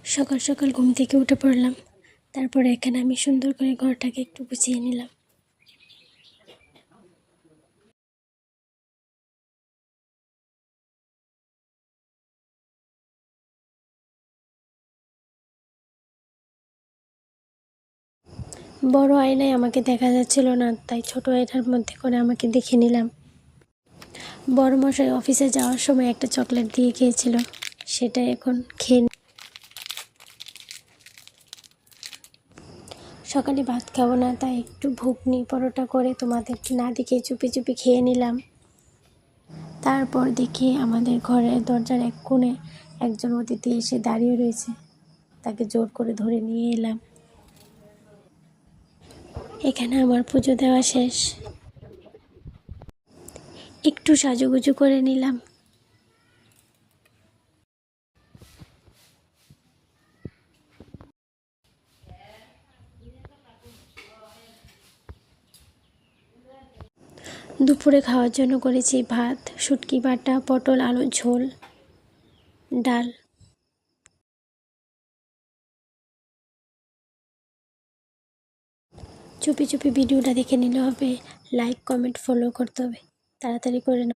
সকাল সকাল ঘুম থেকে উঠে পড়লাম। তারপরে এখানে আমি সুন্দর করে ঘরটাকে একটু গুছিয়ে নিলাম। বড় আয়নায় আমাকে দেখা যাচ্ছিল না, তাই ছোট আয়নার মধ্যে করে আমাকে দেখে নিলাম। বড় মশাই অফিসে যাওয়ার সময় একটা চকলেট দিয়ে গিয়েছিল, সেটা এখন খেয়ে। সকালে ভাত খাবো না, তাই একটু ঘুগনি পরোটা করে তোমাদেরকে না দেখে চুপি চুপি খেয়ে নিলাম। তারপর দেখি আমাদের ঘরের দরজার এক কোণে একজন অতিথি এসে দাঁড়িয়ে রয়েছে। তাকে জোর করে ধরে নিয়ে এলাম। এখানে আমার পুজো দেওয়া শেষ, একটু সাজুগুজু করে নিলাম। দুপুরে খাওয়ার জন্য করেছি ভাত, শুটকি বাটা, পটল আলুর ঝোল, ডাল। চুপি চুপি ভিডিওটা দেখে নিলে হবে, লাইক কমেন্ট ফলো করতে হবে, তাড়াতাড়ি করে নাও।